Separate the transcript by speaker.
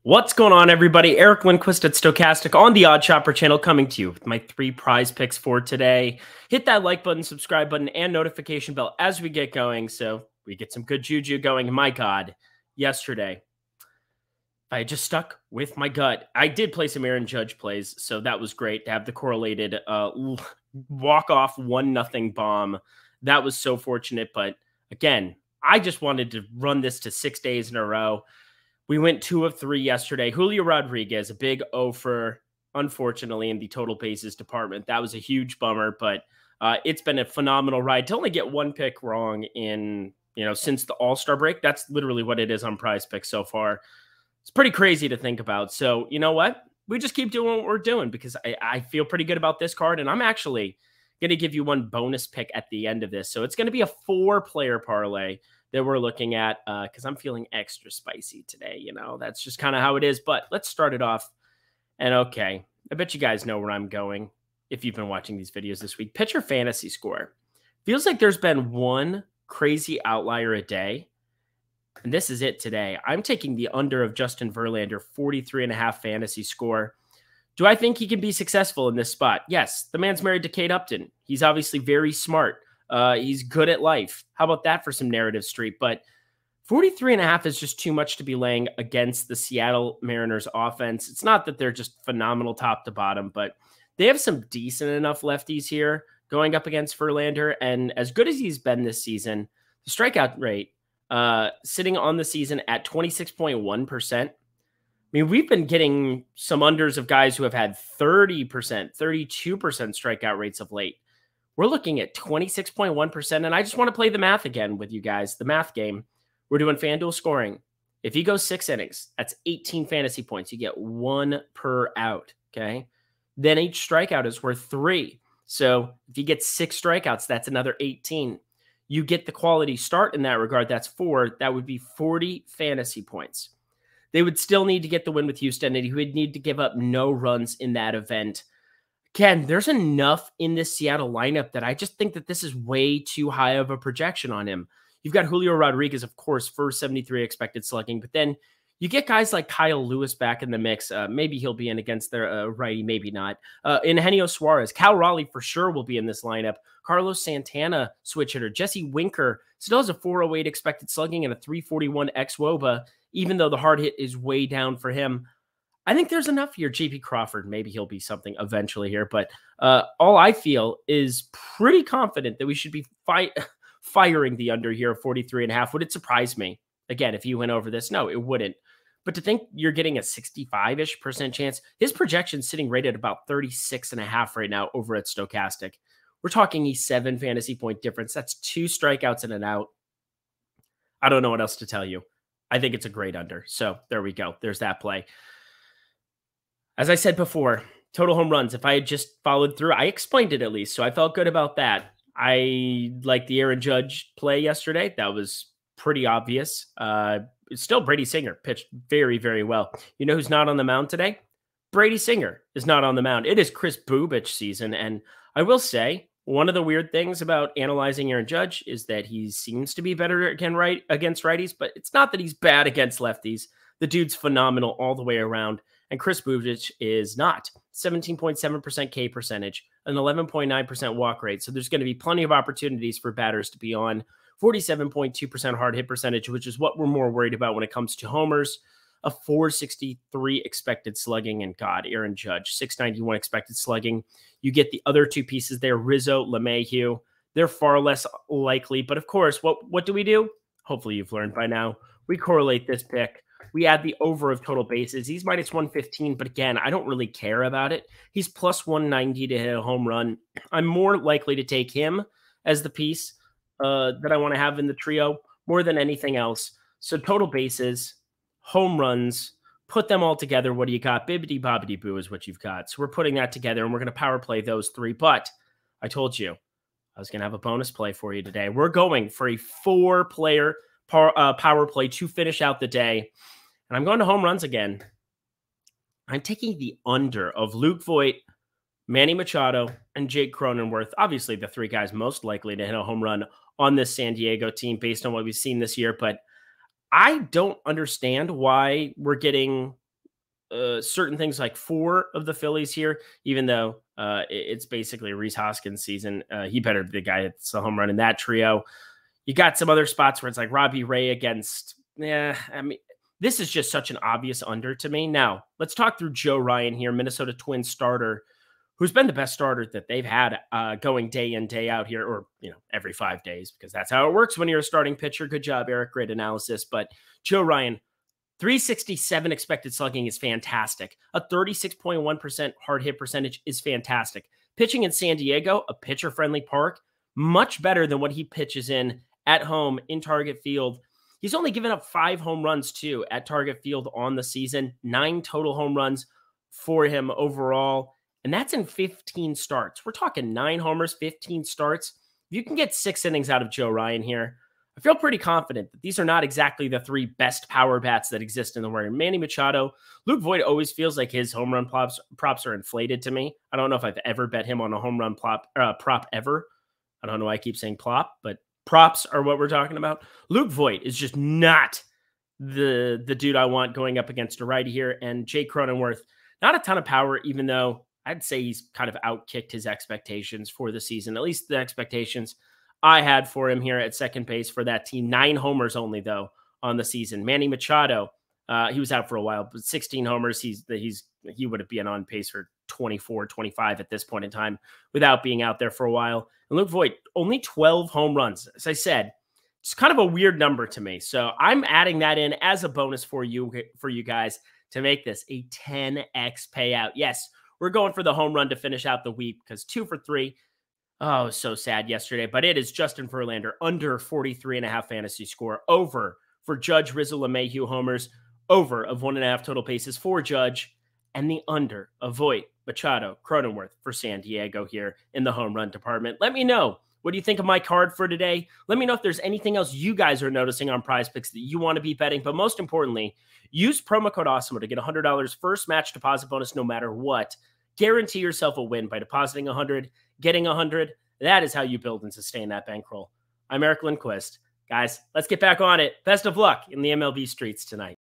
Speaker 1: What's going on, everybody? Eric Lindquist at Stochastic on the Odd Shopper channel, coming to you with my 3 prize picks for today. Hit that like button, subscribe button, and notification bell as we get going so we get some good juju going. My God, yesterday, I just stuck with my gut. I did play some Aaron Judge plays, so that was great to have the correlated walk-off 1-0 bomb. That was so fortunate, but again, I just wanted to run this to 6 days in a row. We went 2 of 3 yesterday. Julio Rodriguez, a big O for, unfortunately, in the total bases department. That was a huge bummer, but it's been a phenomenal ride. To only get one pick wrong since the All-Star break, that's literally what it is on PrizePicks so far. It's pretty crazy to think about. So, you know what? We just keep doing what we're doing because I feel pretty good about this card, and I'm actually going to give you one bonus pick at the end of this. So it's going to be a 4-player parlay that we're looking at because I'm feeling extra spicy today. That's just kind of how it is. But let's start it off. And okay, I bet you guys know where I'm going if you've been watching these videos this week. Pitcher fantasy score. Feels like there's been one crazy outlier a day. And this is it today. I'm taking the under of Justin Verlander, 43.5 fantasy score. Do I think he can be successful in this spot? Yes. The man's married to Kate Upton. He's obviously very smart. He's good at life. How about that for some narrative street? But 43.5 is just too much to be laying against the Seattle Mariners offense. It's not that they're just phenomenal top to bottom, but they have some decent enough lefties here going up against Verlander. And as good as he's been this season, the strikeout rate sitting on the season at 26.1%. I mean, we've been getting some unders of guys who have had 30%, 32% strikeout rates of late. We're looking at 26.1%, and I just want to play the math again with you guys, the math game. We're doing FanDuel scoring. If he goes 6 innings, that's 18 fantasy points. You get 1 per out, okay? Then each strikeout is worth 3. So if you get 6 strikeouts, that's another 18. You get the quality start in that regard. That's 4. That would be 40 fantasy points. They would still need to get the win with Houston, and he would need to give up no runs in that event. Ken, there's enough in this Seattle lineup that I just think that this is way too high of a projection on him. You've got Julio Rodriguez, of course, for 73 expected slugging, but then you get guys like Kyle Lewis back in the mix. Maybe he'll be in against their righty, maybe not. Eugenio Suarez, Cal Raleigh for sure will be in this lineup. Carlos Santana, switch hitter. Jesse Winker still has a 408 expected slugging and a 341 xWOBA, even though the hard hit is way down for him. I think there's enough here. JP Crawford, maybe he'll be something eventually here. But all I feel is pretty confident that we should be firing the under here of 43.5. Would it surprise me? Again, if you went over this, no, it wouldn't. But to think you're getting a 65-ish% chance, his projection's sitting right at about 36.5 right now over at Stochastic. We're talking a 7 fantasy point difference. That's 2 strikeouts and an out. I don't know what else to tell you. I think it's a great under. So there we go. There's that play. As I said before, total home runs, if I had just followed through, I explained it at least, so I felt good about that. I liked the Aaron Judge play yesterday. That was pretty obvious. Still, Brady Singer pitched very, very well. You know who's not on the mound today? Brady Singer is not on the mound. It is Chris Bubich season, and I will say, one of the weird things about analyzing Aaron Judge is that he seems to be better against righties, but it's not that he's bad against lefties. The dude's phenomenal all the way around. And Chris Bubich is not. 17.7% K percentage, an 11.9% walk rate. So there's going to be plenty of opportunities for batters to be on. 47.2% hard hit percentage, which is what we're more worried about when it comes to homers. A 463 expected slugging. And God, Aaron Judge, 691 expected slugging. You get the other 2 pieces there, Rizzo, LeMahieu. They're far less likely. But of course, what do? Hopefully you've learned by now. We correlate this pick. We add the over of total bases. He's minus 115, but again, I don't really care about it. He's plus 190 to hit a home run. I'm more likely to take him as the piece that I want to have in the trio more than anything else. So total bases, home runs, put them all together. What do you got? Bibbidi bobbidi boo is what you've got. So we're putting that together, and we're going to power play those 3. But I told you I was going to have a bonus play for you today. We're going for a 4-player power play to finish out the day. And I'm going to home runs again. I'm taking the under of Luke Voit, Manny Machado, and Jake Cronenworth. Obviously, the 3 guys most likely to hit a home run on this San Diego team based on what we've seen this year. But I don't understand why we're getting certain things like 4 of the Phillies here, even though it's basically Rhys Hoskins' season. He better be the guy that's the home run in that trio. You got some other spots where it's like Robbie Ray against, I mean, this is just such an obvious under to me. Now, let's talk through Joe Ryan here, Minnesota Twins starter, who's been the best starter that they've had going day in, day out here, or, every 5 days, because that's how it works when you're a starting pitcher. Good job, Eric. Great analysis. But Joe Ryan, 367 expected slugging is fantastic. A 36.1% hard hit percentage is fantastic. Pitching in San Diego, a pitcher-friendly park, much better than what he pitches in at home in Target Field. He's only given up 5 home runs, too, at Target Field on the season. 9 total home runs for him overall, and that's in 15 starts. We're talking 9 homers, 15 starts. If you can get 6 innings out of Joe Ryan here, I feel pretty confident that these are not exactly the 3 best power bats that exist in the world. Manny Machado, Luke Voit always feels like his home run props are inflated to me. I don't know if I've ever bet him on a home run prop ever. I don't know why I keep saying plop, but props are what we're talking about. Luke Voit is just not the dude I want going up against a righty here. And Jake Cronenworth, not a ton of power, even though I'd say he's kind of outkicked his expectations for the season, at least the expectations I had for him here at second base for that team. 9 homers only, though, on the season. Manny Machado, he was out for a while, but 16 homers. He would have been on pace for 24, 25 at this point in time without being out there for a while. And Luke Voit, only 12 home runs. As I said, it's kind of a weird number to me. So I'm adding that in as a bonus for you guys to make this a 10x payout. Yes, we're going for the home run to finish out the week because 2 for 3. Oh, so sad yesterday, but it is Justin Verlander under 43.5 fantasy score, over for Judge, Rizzo, LeMahieu homers, over of 1.5 total bases for Judge, and the under of Voit, Machado, Cronenworth for San Diego here in the home run department. Let me know. What do you think of my card for today? Let me know if there's anything else you guys are noticing on PrizePicks that you want to be betting. But most importantly, use promo code AWESOME to get $100 first match deposit bonus no matter what. Guarantee yourself a win by depositing 100, getting 100. That is how you build and sustain that bankroll. I'm Eric Lindquist. Guys, let's get back on it. Best of luck in the MLB streets tonight.